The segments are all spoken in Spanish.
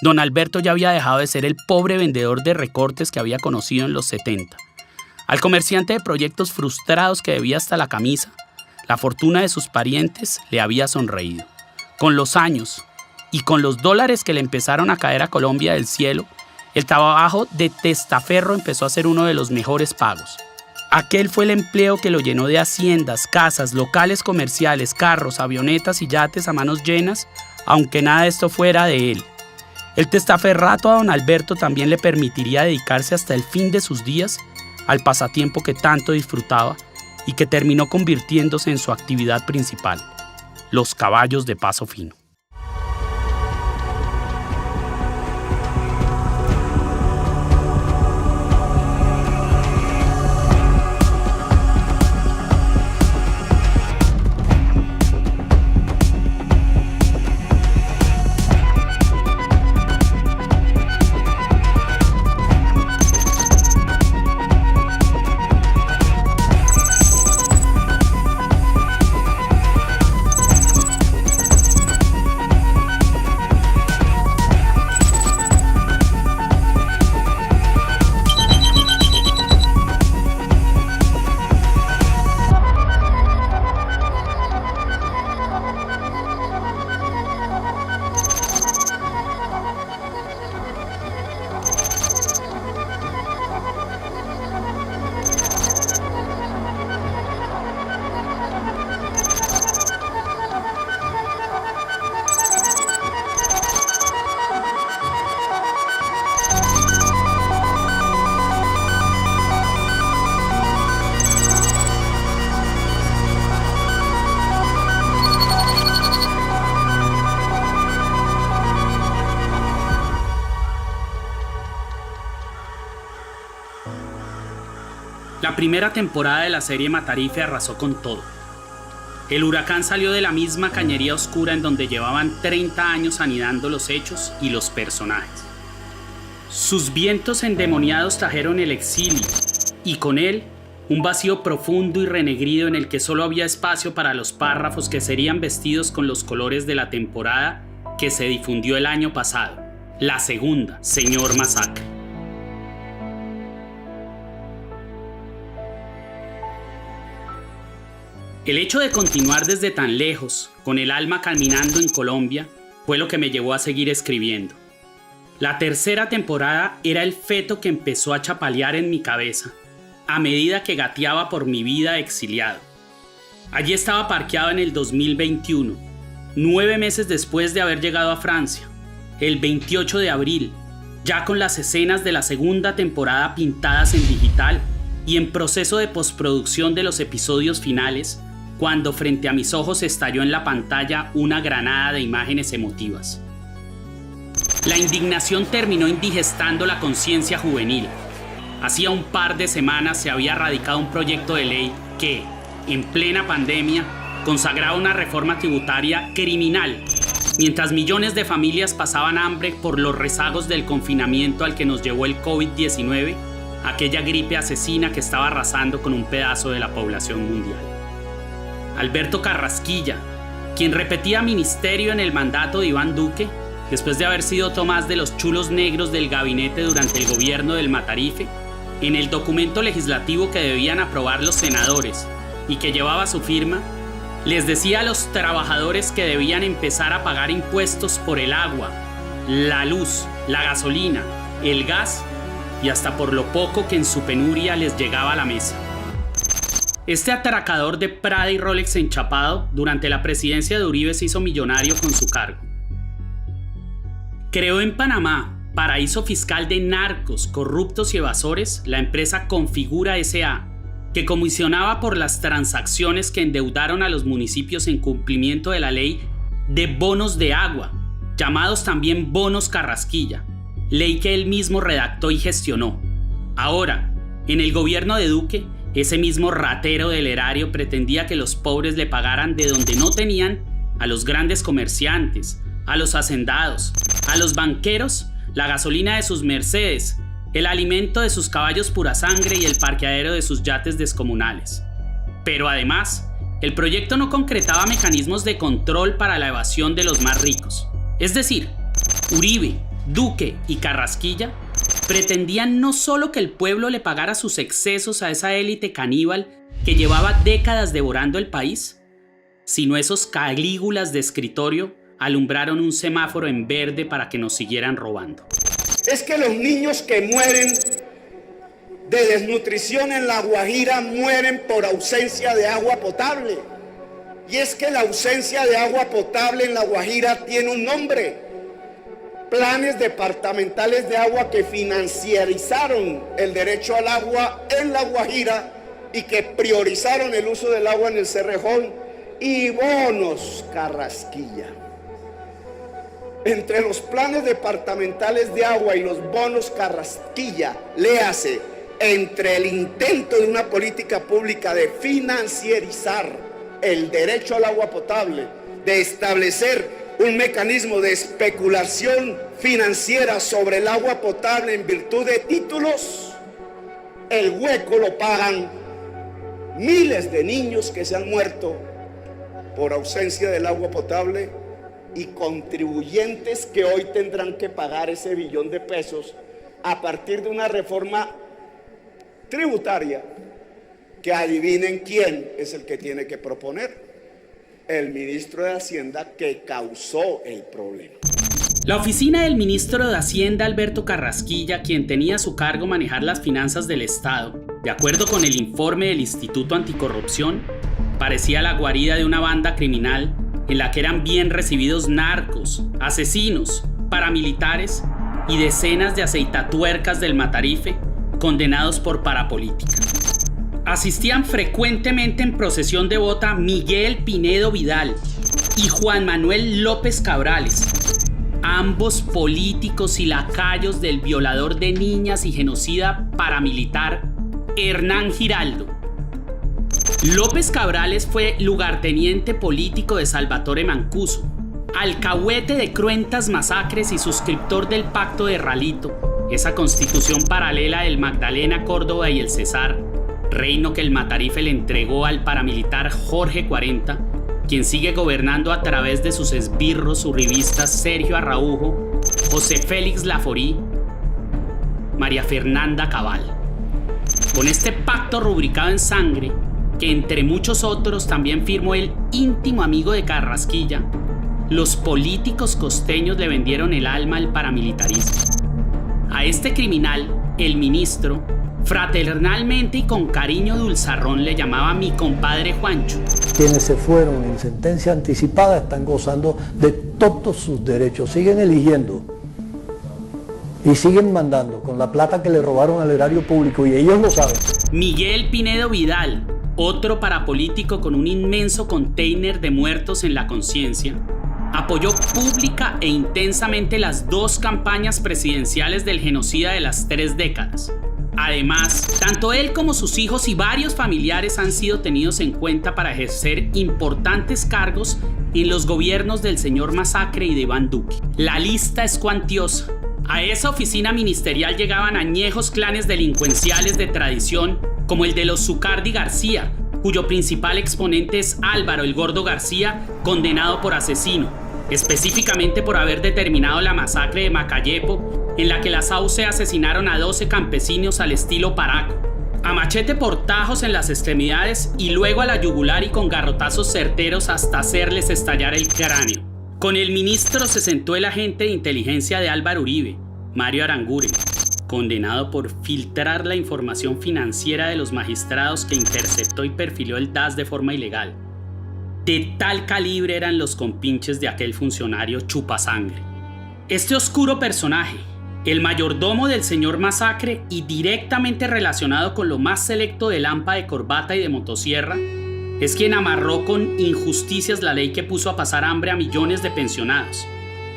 Don Alberto ya había dejado de ser el pobre vendedor de recortes que había conocido en los 70. Al comerciante de proyectos frustrados que debía hasta la camisa, la fortuna de sus parientes le había sonreído. Con los años y con los dólares que le empezaron a caer a Colombia del cielo, el trabajo de testaferro empezó a ser uno de los mejores pagos. Aquel fue el empleo que lo llenó de haciendas, casas, locales comerciales, carros, avionetas y yates a manos llenas, aunque nada de esto fuera de él. El testaferrato a don Alberto también le permitiría dedicarse hasta el fin de sus días al pasatiempo que tanto disfrutaba y que terminó convirtiéndose en su actividad principal, los caballos de paso fino. La primera temporada de la serie Matarife arrasó con todo. El huracán salió de la misma cañería oscura en donde llevaban 30 años anidando los hechos y los personajes. Sus vientos endemoniados trajeron el exilio y con él un vacío profundo y renegrido en el que solo había espacio para los párrafos que serían vestidos con los colores de la temporada que se difundió el año pasado, la segunda, Señor Masacre. El hecho de continuar desde tan lejos, con el alma caminando en Colombia, fue lo que me llevó a seguir escribiendo. La tercera temporada era el feto que empezó a chapalear en mi cabeza, a medida que gateaba por mi vida exiliado. Allí estaba parqueado en el 2021, 9 meses después de haber llegado a Francia, el 28 de abril, ya con las escenas de la segunda temporada pintadas en digital y en proceso de postproducción de los episodios finales, cuando frente a mis ojos estalló en la pantalla una granada de imágenes emotivas. La indignación terminó indigestando la conciencia juvenil. Hacía un par de semanas se había radicado un proyecto de ley que, en plena pandemia, consagraba una reforma tributaria criminal, mientras millones de familias pasaban hambre por los rezagos del confinamiento al que nos llevó el COVID-19, aquella gripe asesina que estaba arrasando con un pedazo de la población mundial. Alberto Carrasquilla, quien repetía ministerio en el mandato de Iván Duque, después de haber sido Tomás de los chulos negros del gabinete durante el gobierno del Matarife, en el documento legislativo que debían aprobar los senadores y que llevaba su firma, les decía a los trabajadores que debían empezar a pagar impuestos por el agua, la luz, la gasolina, el gas y hasta por lo poco que en su penuria les llegaba a la mesa. Este atracador de Prada y Rolex enchapado durante la presidencia de Uribe se hizo millonario con su cargo. Creó en Panamá, paraíso fiscal de narcos, corruptos y evasores, la empresa Configura S.A., que comisionaba por las transacciones que endeudaron a los municipios en cumplimiento de la ley de bonos de agua, llamados también bonos Carrasquilla, ley que él mismo redactó y gestionó. Ahora, en el gobierno de Duque, ese mismo ratero del erario pretendía que los pobres le pagaran de donde no tenían a los grandes comerciantes, a los hacendados, a los banqueros, la gasolina de sus Mercedes, el alimento de sus caballos pura sangre y el parqueadero de sus yates descomunales. Pero además, el proyecto no concretaba mecanismos de control para la evasión de los más ricos. Es decir, Uribe, Duque y Carrasquilla pretendían no solo que el pueblo le pagara sus excesos a esa élite caníbal que llevaba décadas devorando el país, sino esos Calígulas de escritorio alumbraron un semáforo en verde para que nos siguieran robando. Es que los niños que mueren de desnutrición en La Guajira mueren por ausencia de agua potable. Y es que la ausencia de agua potable en La Guajira tiene un nombre: planes departamentales de agua que financiarizaron el derecho al agua en La Guajira y que priorizaron el uso del agua en el Cerrejón, y bonos Carrasquilla. Entre los planes departamentales de agua y los bonos Carrasquilla, léase, entre el intento de una política pública de financiarizar el derecho al agua potable, de establecer un mecanismo de especulación financiera sobre el agua potable en virtud de títulos, el hueco lo pagan miles de niños que se han muerto por ausencia del agua potable y contribuyentes que hoy tendrán que pagar ese billón de pesos a partir de una reforma tributaria que adivinen quién es el que tiene que proponer: el ministro de Hacienda, que causó el problema. La oficina del ministro de Hacienda, Alberto Carrasquilla, quien tenía a su cargo manejar las finanzas del Estado, de acuerdo con el informe del Instituto Anticorrupción, parecía la guarida de una banda criminal en la que eran bien recibidos narcos, asesinos, paramilitares y decenas de aceitatuercas del Matarife condenados por parapolítica. Asistían frecuentemente en procesión de bota Miguel Pinedo Vidal y Juan Manuel López Cabrales, ambos políticos y lacayos del violador de niñas y genocida paramilitar Hernán Giraldo. López Cabrales fue lugarteniente político de Salvatore Mancuso, alcahuete de cruentas masacres y suscriptor del Pacto de Ralito, esa constitución paralela del Magdalena, Córdoba y el Cesar, reino que el Matarife le entregó al paramilitar Jorge 40, quien sigue gobernando a través de sus esbirros urribistas Sergio Arraujo, José Félix Laforí, María Fernanda Cabal. Con este pacto rubricado en sangre, que entre muchos otros también firmó el íntimo amigo de Carrasquilla, los políticos costeños le vendieron el alma al paramilitarismo. A este criminal, el ministro, fraternalmente y con cariño dulzarrón, le llamaba mi compadre Juancho. Quienes se fueron en sentencia anticipada están gozando de todos sus derechos, siguen eligiendo y siguen mandando con la plata que le robaron al erario público, y ellos lo saben. Miguel Pinedo Vidal, otro parapolítico con un inmenso container de muertos en la conciencia, apoyó pública e intensamente las dos campañas presidenciales del genocida de las 3 décadas. Además, tanto él como sus hijos y varios familiares han sido tenidos en cuenta para ejercer importantes cargos en los gobiernos del señor Masacre y de Iván Duque. La lista es cuantiosa. A esa oficina ministerial llegaban añejos clanes delincuenciales de tradición, como el de los Zucardi García, cuyo principal exponente es Álvaro el Gordo García, condenado por asesino, específicamente por haber determinado la masacre de Macayepo, en la que las Sauce asesinaron a 12 campesinos al estilo Paraco, a machete por tajos en las extremidades y luego a la yugular y con garrotazos certeros hasta hacerles estallar el cráneo. Con el ministro se sentó el agente de inteligencia de Álvaro Uribe, Mario Aranguren, condenado por filtrar la información financiera de los magistrados que interceptó y perfiló el DAS de forma ilegal. De tal calibre eran los compinches de aquel funcionario chupasangre. Este oscuro personaje, el mayordomo del señor Masacre y directamente relacionado con lo más selecto del AMPA de corbata y de motosierra, es quien amarró con injusticias la ley que puso a pasar hambre a millones de pensionados,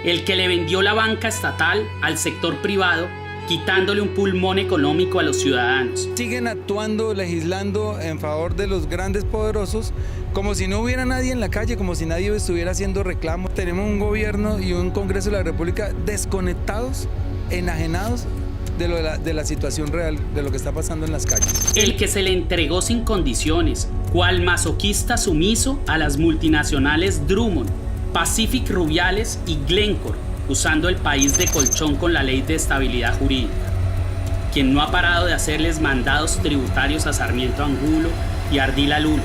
el que le vendió la banca estatal al sector privado, quitándole un pulmón económico a los ciudadanos. Siguen actuando, legislando en favor de los grandes poderosos, como si no hubiera nadie en la calle, como si nadie estuviera haciendo reclamos. Tenemos un gobierno y un Congreso de la República desconectados, enajenados de la situación real, de lo que está pasando en las calles. El que se le entregó sin condiciones, cual masoquista sumiso a las multinacionales Drummond, Pacific Rubiales y Glencore, usando el país de colchón con la ley de estabilidad jurídica, quien no ha parado de hacerles mandados tributarios a Sarmiento Angulo y Ardila Lulo,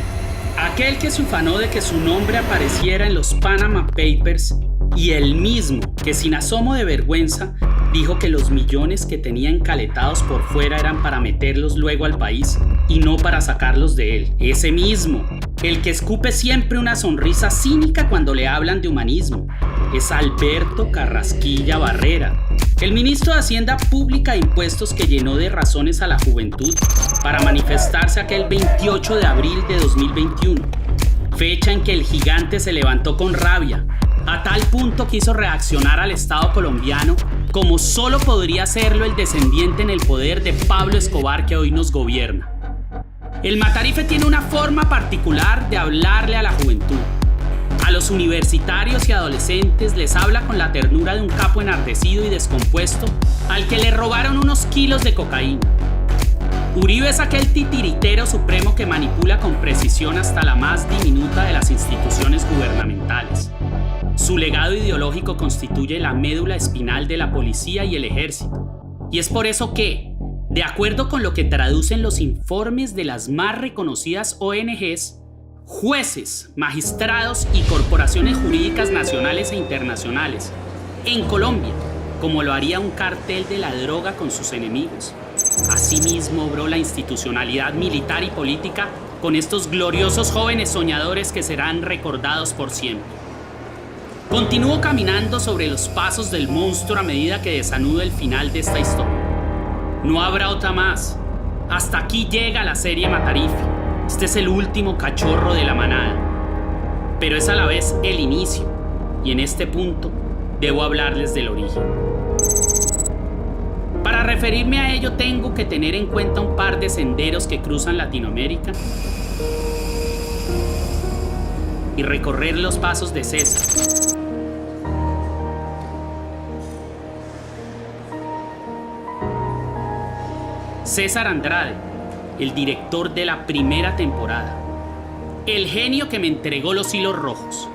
aquel que se ufanó de que su nombre apareciera en los Panama Papers y el mismo que sin asomo de vergüenza dijo que los millones que tenía encaletados por fuera eran para meterlos luego al país y no para sacarlos de él. Ese mismo, el que escupe siempre una sonrisa cínica cuando le hablan de humanismo, es Alberto Carrasquilla Barrera, el ministro de Hacienda Pública e Impuestos que llenó de razones a la juventud para manifestarse aquel 28 de abril de 2021, fecha en que el gigante se levantó con rabia. A tal punto quiso reaccionar al Estado colombiano como solo podría hacerlo el descendiente en el poder de Pablo Escobar que hoy nos gobierna. El Matarife tiene una forma particular de hablarle a la juventud. A los universitarios y adolescentes les habla con la ternura de un capo enardecido y descompuesto al que le robaron unos kilos de cocaína. Uribe es aquel titiritero supremo que manipula con precisión hasta la más diminuta de las instituciones gubernamentales. Su legado ideológico constituye la médula espinal de la policía y el ejército. Y es por eso que, de acuerdo con lo que traducen los informes de las más reconocidas ONGs, jueces, magistrados y corporaciones jurídicas nacionales e internacionales, en Colombia, como lo haría un cartel de la droga con sus enemigos. Asimismo obró la institucionalidad militar y política con estos gloriosos jóvenes soñadores que serán recordados por siempre. Continúo caminando sobre los pasos del monstruo a medida que desanudo el final de esta historia. No habrá otra más. Hasta aquí llega la serie Matarife. Este es el último cachorro de la manada. Pero es a la vez el inicio. Y en este punto debo hablarles del origen. Para referirme a ello tengo que tener en cuenta un par de senderos que cruzan Latinoamérica y recorrer los pasos de César. César Andrade, el director de la primera temporada, el genio que me entregó los hilos rojos.